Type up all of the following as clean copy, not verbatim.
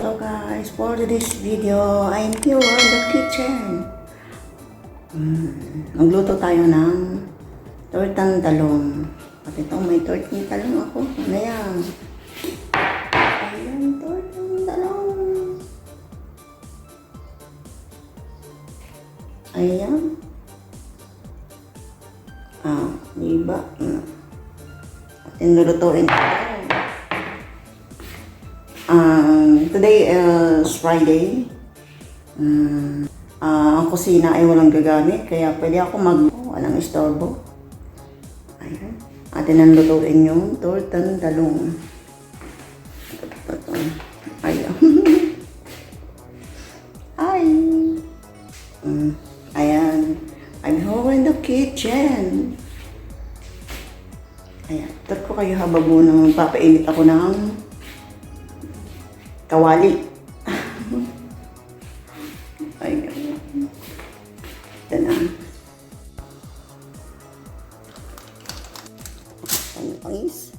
Hello guys, for this video, I'm here in the kitchen. Magluto tayo ng tortang talong. At ito, may tortang talong ako. Ano yan? Ayan, tortang talong. Ayan. Diba? At nilulutuin ito. Today is Friday. Ang kusina ay walang gagamit, kaya pwede ako walang istorbo. Ayan. Atin ang lutuin yung tortang talong. Ito. Ayan. Hi! Ayan. I'm home in the kitchen. Ayan. Tut ko kayo hababo nang papainit ako ng kawali. Ayan. Ito na. Ang pangis.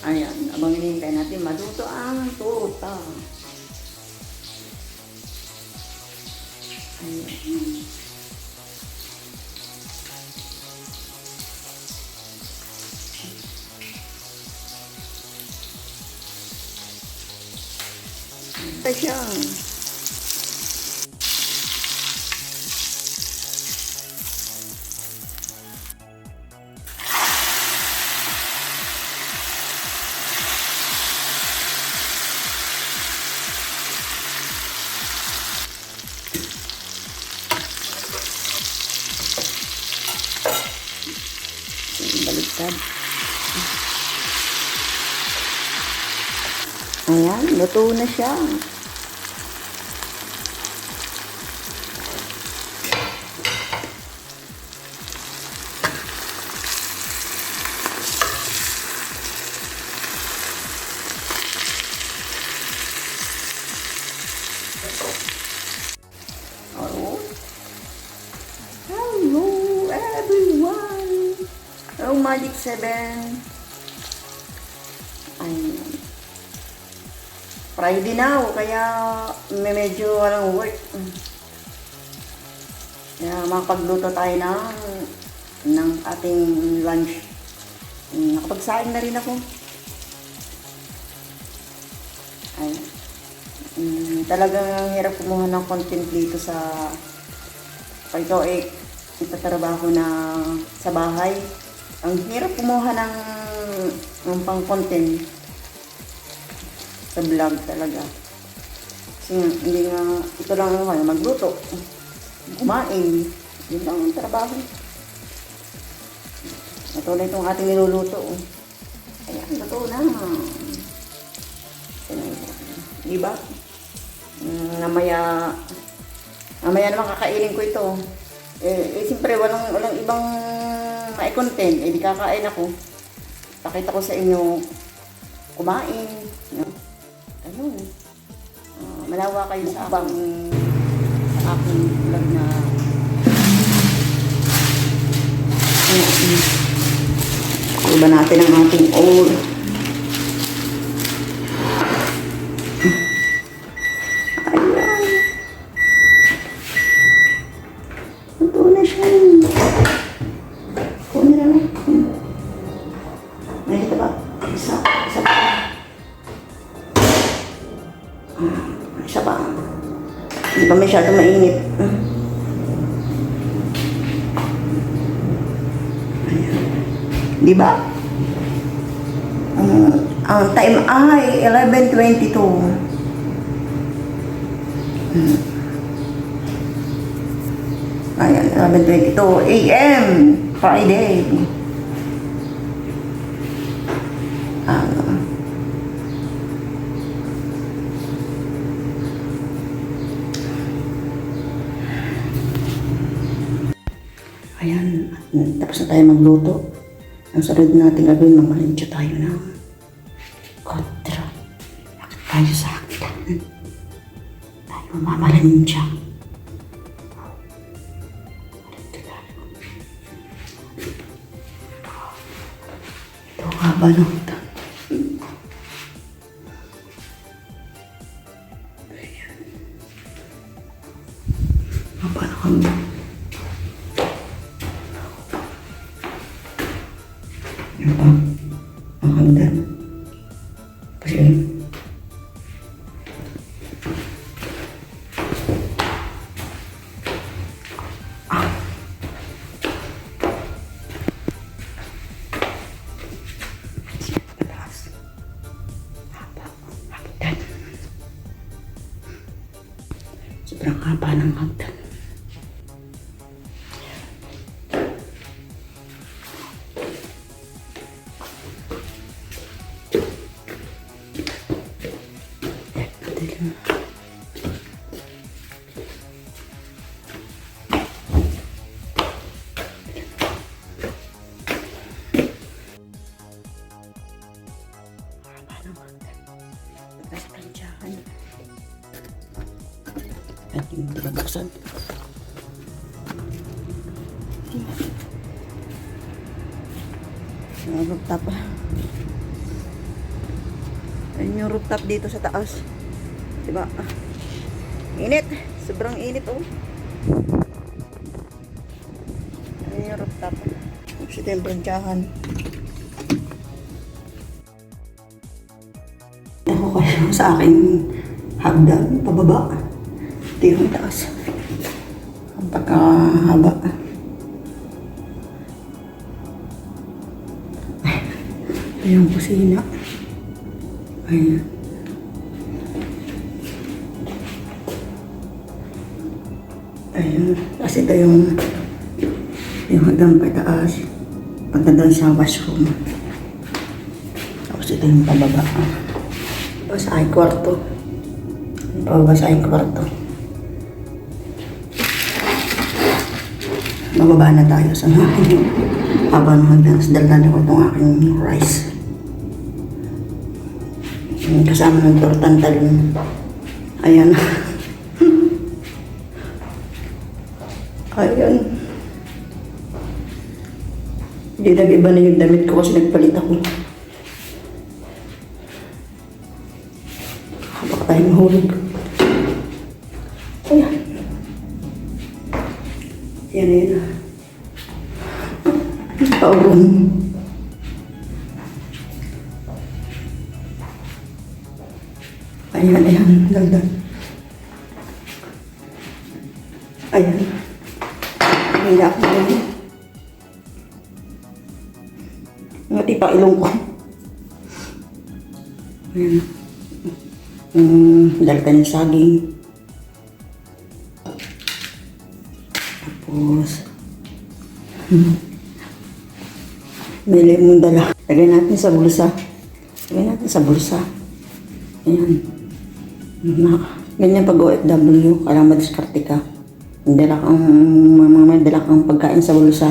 Ayan, abang hinihintay natin maluto ang torta. Ayan. Ito siya. Baliktad. Ayan, luto na siya. Hello everyone! Hello Magic 7. Ayan. Friday now, kaya medyo walang work. Kaya makapagluto tayo ng ating lunch. Nakapagsaing na rin ako. Ayan. Talagang hirap kumuha ng content dito sa pag ikaw itatrabaho na sa bahay. Ang hirap kumuha ng pang-content sa vlog talaga. Kasi hindi nga, ito lang ako, magluto, kumain, yun lang ang trabaho. Ito na itong ating niluluto. Ayan, luto na. Diba? Namaya naman kakainin ko ito. Siyempre, walang ibang mai-content. Di kakain ako. Pakita ko sa inyo kumain. Ano? Malawa kayo sa aking vlog na iba natin ang ating oil. pa masyado mainit. Ayan. Di ba? Ang time ay 11:22. Ayan, 11:22 a.m. Friday. Ayan, tapos na tayo magluto. Ang sunod natin gagawin, mamalincho tayo ng kontra. Bakit tayo sa hagdanan? Tayo mamamalincho. Ito nga ba nung ito? Ayan. Mapa na kami. Ano pa? Ang hagdan. Kasi sobrang haba ng hagdan. Tapos planchahan. At yung buksan. Yung rooftop. Ayun yung rooftop dito sa taas. Diba? Init. Sobrang init oh. Ayun yung rooftop. Tapos ito yung planchahan. Ako kasi sa aking hagdan, pababa. Ito yung taas. Ang pagkahaba. Ito yung kusina. Ayan. Ayan. Kasi ito yung hagdan pataas. Punta doon sa washroom. Tapos ito yung pababa. Tapos ay kwarto. Pababa sa ay kwarto. Mababa na tayo sa haba ng hagdan. Daldan ko itong aking rice. Kasama ng tortang talong. Ayan. Ayan. Hindi nag-iba na yung damit ko kasi nagpalit ako. Baka tayo mahulog. Ayan. Ayan, ayan. Paulan. Ayan, ayan. Dagdag. Ayan. Hindi ako mahulog. Ngati pa ilong ko. Ayan. Dalitan yung saging. Tapos may lemon dala. Lagay natin sa bulsa. Lagay natin sa bulsa. Ayan. Ganyan pag OFW, kailangan madiskarte ka. Dala kang pagkain sa bulsa.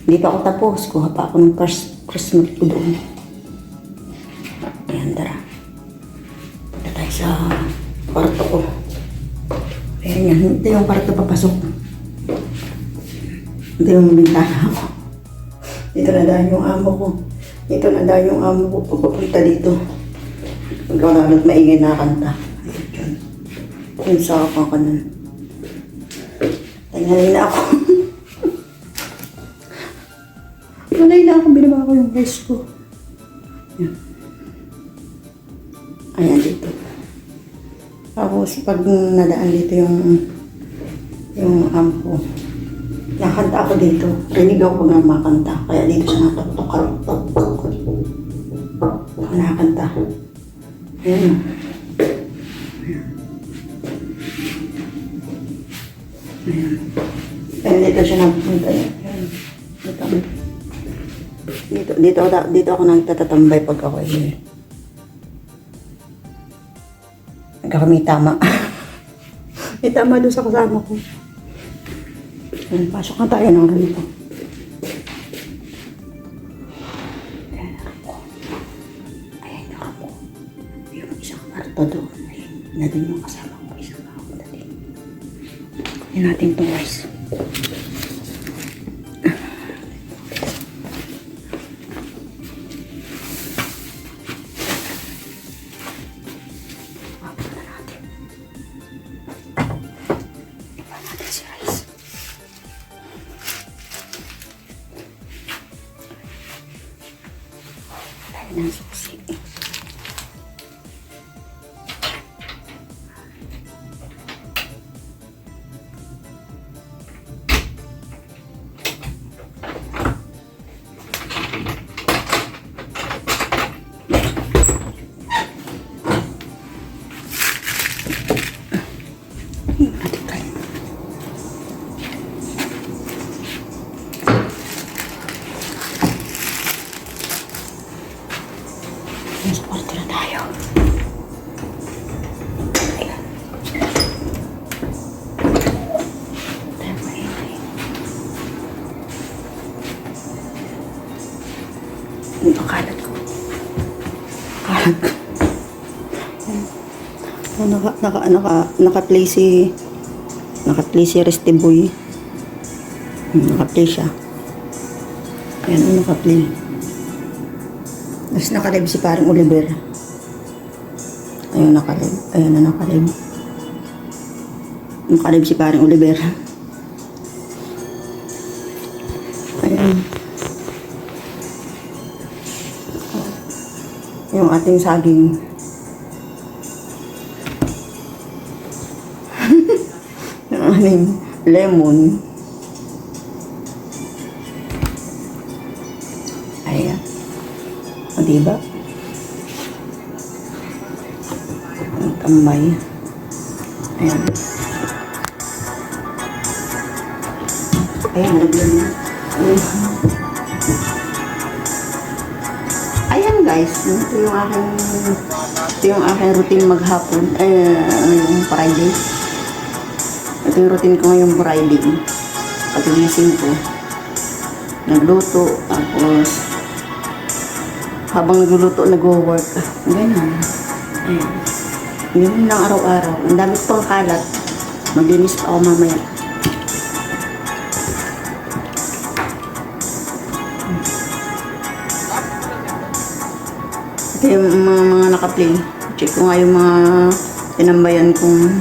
Hindi pa ako tapos. Kuha pa ako ng first Christmas ko doon. Ayan, tara. Punta tayo sa kwarto ko. Ayan yan. Ito yung kwarto papasok. Ito yung bintana ko. Dito na dahil yung amo ko. Dito na dahil yung amo ko. Pupunta dito. Pagkakalot maingay na kanta. Ayan yun. Yung sa kakanan. Tangalay na ako. Tangalay na ako. Binaba ko yung rice ko. Ayan. Ayan dito. Tapos pag nadaan dito yung ampo, nakanta ako dito. Rinig ako pag makanta. Kaya dito siya nakatutok. Ako nakakanta. Ayan. Ayan. Kaya dito siya nagpunta. Ayan. Dito ako nagtatatambay pag ako may tama. May tama doon sa kasama ko. Ayan, pasok na tayo ng ganito. Ayan ako. Yung isang kwarto doon. Ayan, na din yung kasama ko. Isang ako na din. Ayan natin ito guys. Ng susi. Nasa kwarto na tayo. Ayan. Tayo maingay. Ito kalat ko. Naka-play si Resty Boy. Naka-play siya. Ayan, naka-play. Tapos nakalive si parang Oliver. Ayun, nakalive. Ayun na, nakalive. Nakalive si parang Oliver. Ayun. Yung ating saging. Yung ating lemon. Ayan. O, diba? Ang tambay. Ayan. Ayan, lagyan na. Ayan guys, ito yung aking routine maghapon. Yung Friday. Ito yung routine ko ngayong Friday. Patulisin ko. Nagluto, tapos habang nagluluto, nag-work. Ganyan. Ayan. Ganyan lang araw-araw. Ang dami pang kalat. Maglinis pa ako mamaya. Ito yung mga naka-play. Check ko nga yung mga tinambayan kong